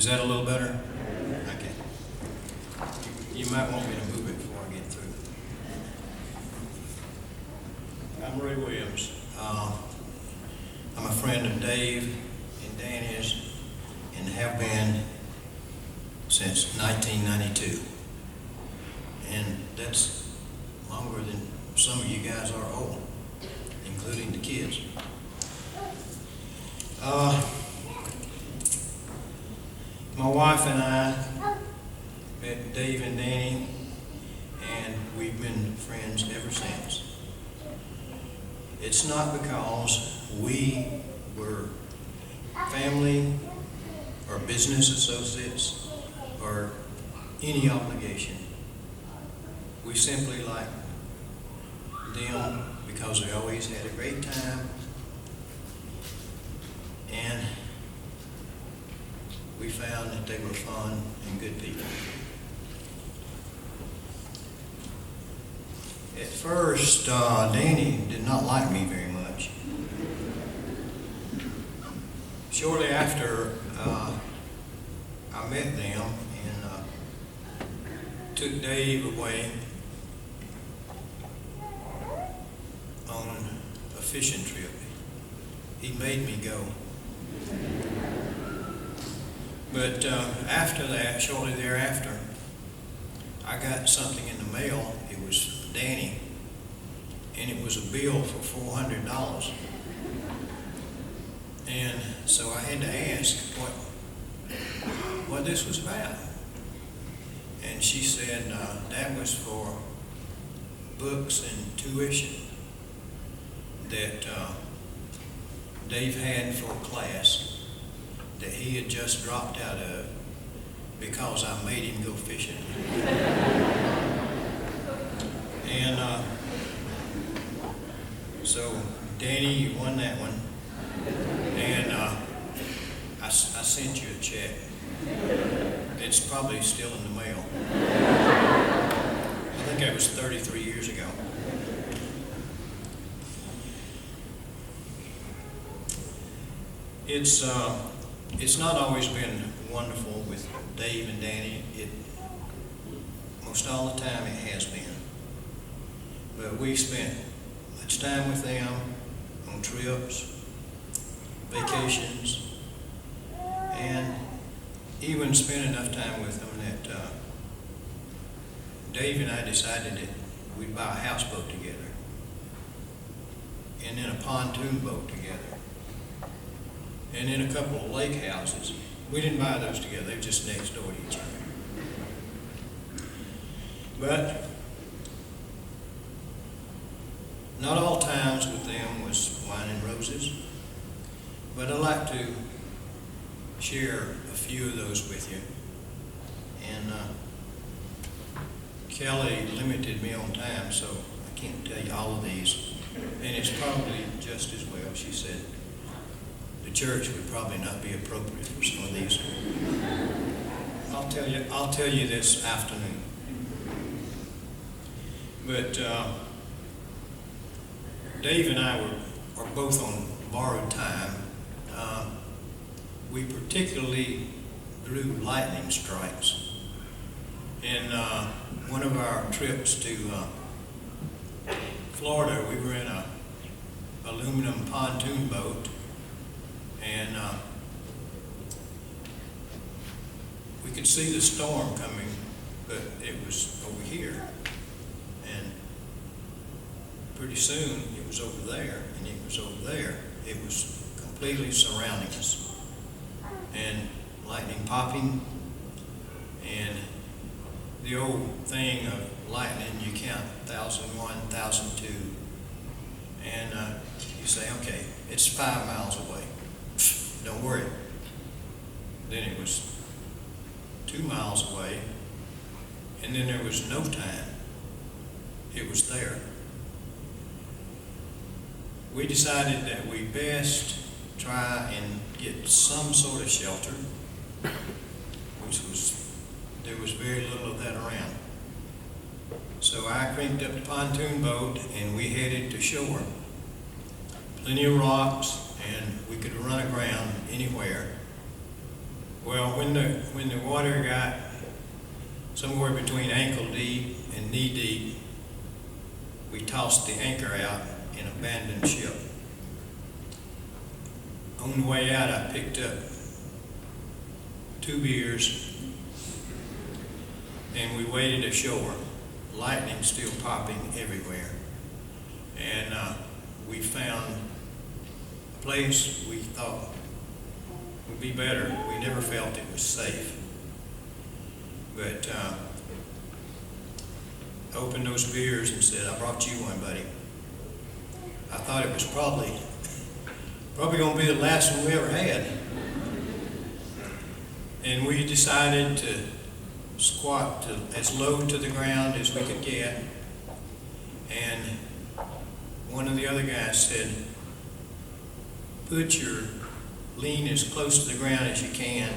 Is that a little better? Okay. You might want me to move it before I get through. I'm Ray Williams. I'm a friend of Dave and Danny's and have been since 1992. And that's longer than some of you guys are old, including the kids. My wife and I met Dave and Danny, and we've been friends ever since. It's not because we were family or business associates or any obligation. We simply like them because we always had a great time, and we found that they were fun and good people. At first, Danny did not like me very much. Shortly after I met them and took Dave away on a fishing trip, he made me go. But after that, shortly thereafter, I got something in the mail. It was Danny, and it was a bill for $400. And so I had to ask what this was about. And she said that was for books and tuition that Dave had for a class that he had just dropped out of because I made him go fishing. And so, Danny, you won that one. And I sent you a check. It's probably still in the mail. I think that was 33 years ago. It's not always been wonderful with Dave and Danny. Most all the time it has been. But we spent much time with them on trips, vacations, and even spent enough time with them that Dave and I decided that we'd buy a houseboat together and then a pontoon boat together. And then a couple of lake houses. We didn't buy those together, they were just next door to each other. But not all times with them was wine and roses. But I'd like to share a few of those with you. And Kelly limited me on time, so I can't tell you all of these. And it's probably just as well. She said the church would probably not be appropriate for some of these. I'll tell you this afternoon. But Dave and I are both on borrowed time. We particularly drew lightning strikes. In one of our trips to Florida, we were in a aluminum pontoon boat. And we could see the storm coming, but it was over here. And pretty soon it was over there, and it was over there. It was completely surrounding us. And lightning popping, and the old thing of lightning, you count 1,001, 1,002, and you say, okay, it's 5 miles away. Don't worry. Then it was 2 miles away, and then there was no time. It was there. We decided that we best try and get some sort of shelter, there was very little of that around. So I cranked up the pontoon boat and we headed to shore. Plenty of rocks, and we could run aground anywhere. Well, when the water got somewhere between ankle deep and knee deep, we tossed the anchor out and abandoned ship. On the way out, I picked up 2 beers, and we waded ashore, lightning still popping everywhere. And we found a place we thought would be better. We never felt it was safe. But I opened those beers and said, "I brought you one, buddy." I thought it was probably going to be the last one we ever had. And we decided to squat as low to the ground as we could get. And one of the other guys said, lean as close to the ground as you can,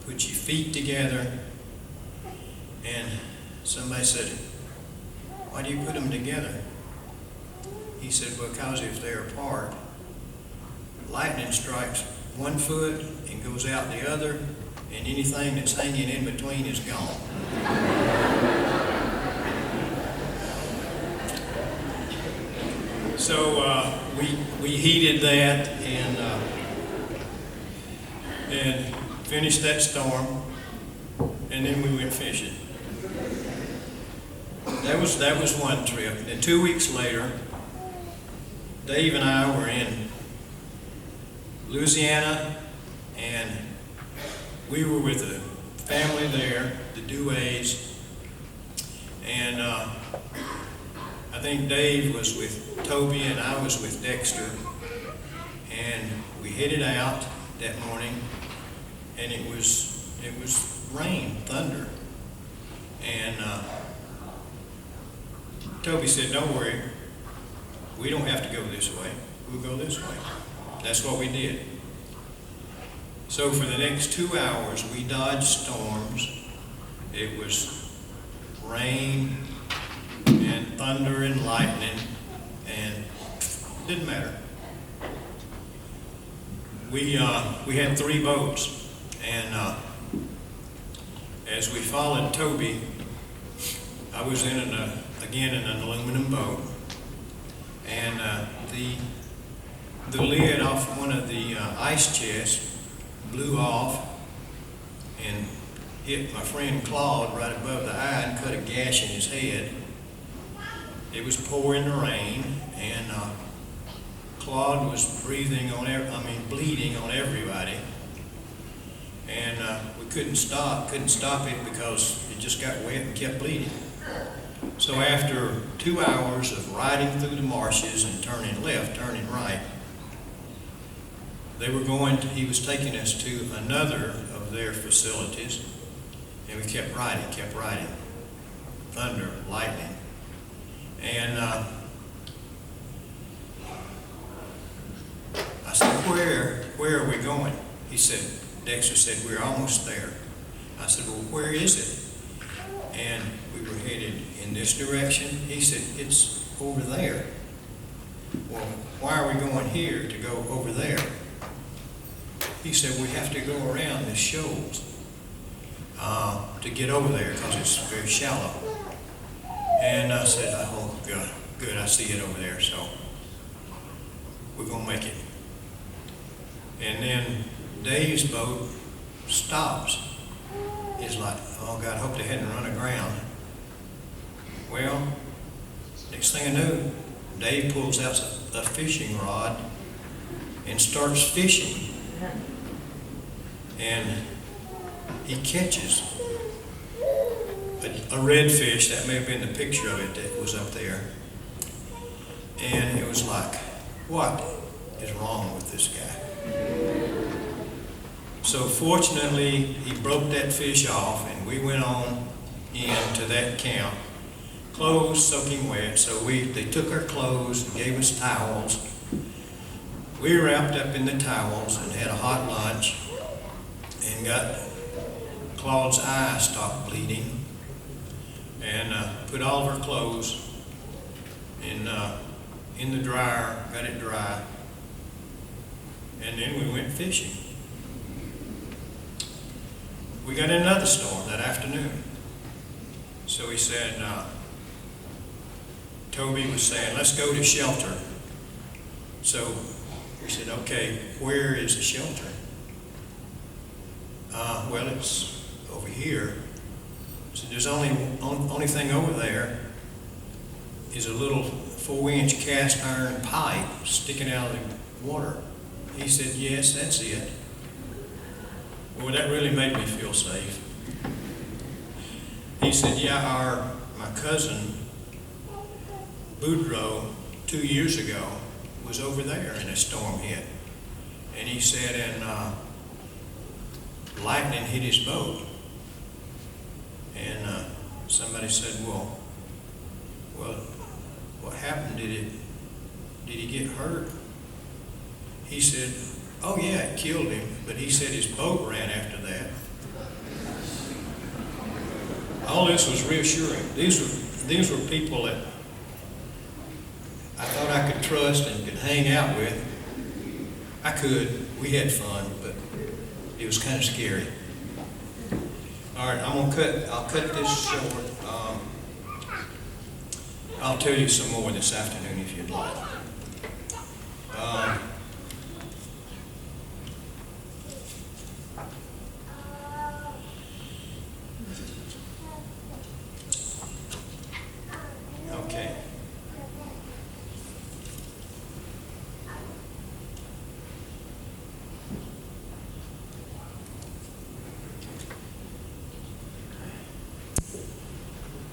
put your feet together. And somebody said, "Why do you put them together?" He said, "Because if they're apart, lightning strikes one foot and goes out the other, and anything that's hanging in between is gone." So we heeded that and finished that storm, and then we went fishing. That was one trip. And 2 weeks later, Dave and I were in Louisiana, and we were with a family there, the Duays, and I think Dave was with Toby and I was with Dexter, and we headed out that morning, and it was rain, thunder, and Toby said, "Don't worry, we don't have to go this way, we'll go this way." That's what we did. So for the next 2 hours, we dodged storms. It was rain and thunder and lightning, and it didn't matter. We had 3 boats, and as we followed Toby, I was in an aluminum boat, and the lid off one of the ice chests blew off and hit my friend Claude right above the eye and cut a gash in his head. It was pouring the rain, and Claude was bleeding on everybody, and we couldn't stop it because it just got wet and kept bleeding. So after 2 hours of riding through the marshes and turning left, turning right, he was taking us to another of their facilities, and we kept riding, thunder, lightning. And I said, where are we going? Dexter said, "We're almost there." I said, "Well, where is it?" And we were headed in this direction. He said, "It's over there." Well, why are we going here to go over there? He said, "We have to go around the shoals to get over there because it's very shallow." And I said, "Oh, good, I see it over there, so we're going to make it." And then Dave's boat stops. He's like, "Oh, God, I hope they hadn't run aground." Well, next thing I knew, Dave pulls out a fishing rod and starts fishing. And he catches a redfish. That may have been the picture of it that was up there. And it was like, what is wrong with this guy? So fortunately, he broke that fish off, and we went on into that camp, clothes soaking wet. So they took our clothes and gave us towels. We wrapped up in the towels and had a hot lunch and got Claude's eye stopped bleeding, and put all of our clothes in the dryer, got it dry, and then we went fishing. we got in another storm that afternoon. So he said, Toby was saying, let's go to shelter. So we said, okay, where is the shelter? Well, it's over here. So there's only thing over there is a little 4-inch cast iron pipe sticking out of the water. He said, yes, that's it. Well, that really made me feel safe. He said, yeah, my cousin, Boudreaux, 2 years ago, was over there and a storm hit. And he said, and lightning hit his boat. And somebody said, well, what happened? Did he get hurt? He said, oh yeah, it killed him, but he said his boat ran after that. All this was reassuring. These were people that I thought I could trust and could hang out with. I could. We had fun, but it was kind of scary. All right, I'll cut this short. I'll tell you some more this afternoon if you'd like. Okay.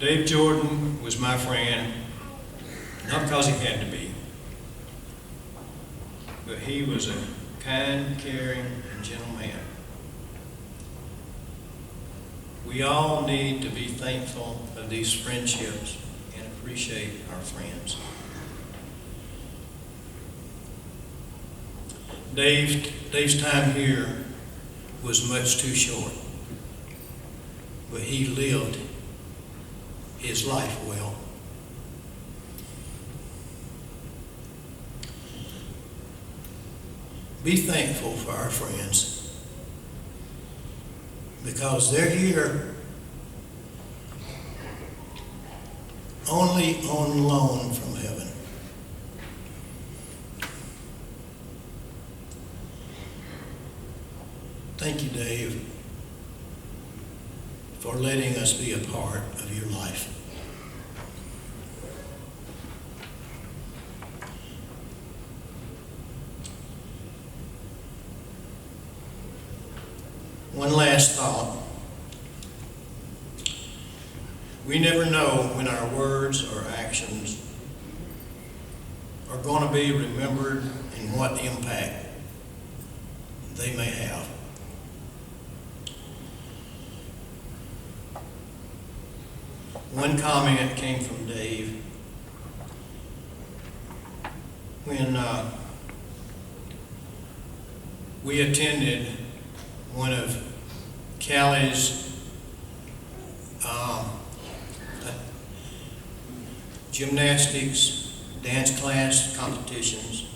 Dave Jordan was my friend, not because he had to be, but he was a kind, caring, and gentle man. We all need to be thankful of these friendships and appreciate our friends. Dave's time here was much too short, but he lived his life well. Be thankful for our friends because they're here only on loan from heaven. Thank you, Dave, for letting us be a part of your life. One last thought. We never know when our words or actions are going to be remembered and what impact they may have. One comment came from Dave when we attended one of Callie's gymnastics, dance class competitions,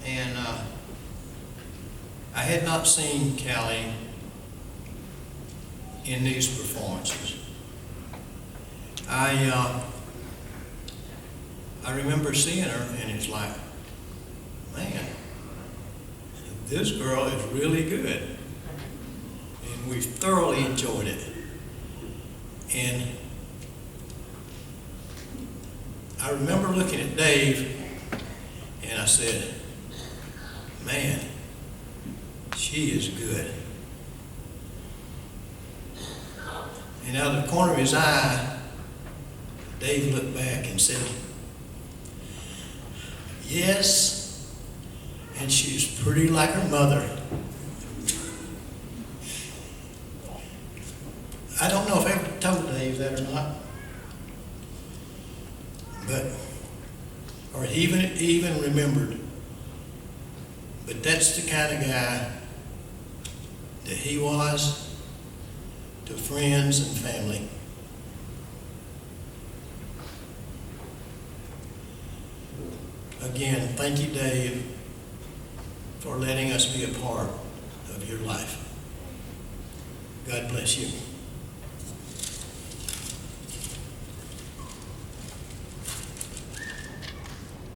and I had not seen Callie in these performances. I remember seeing her, and it's like, man, this girl is really good. And we thoroughly enjoyed it. And I remember looking at Dave, and I said, man, she is good. And out of the corner of his eye, Dave looked back and said, yes, and she's pretty like her mother. I don't know if I ever told Dave that or not, but, or even remembered. But that's the kind of guy that he was to friends and family. Again, thank you, Dave, for letting us be a part of your life. God bless you.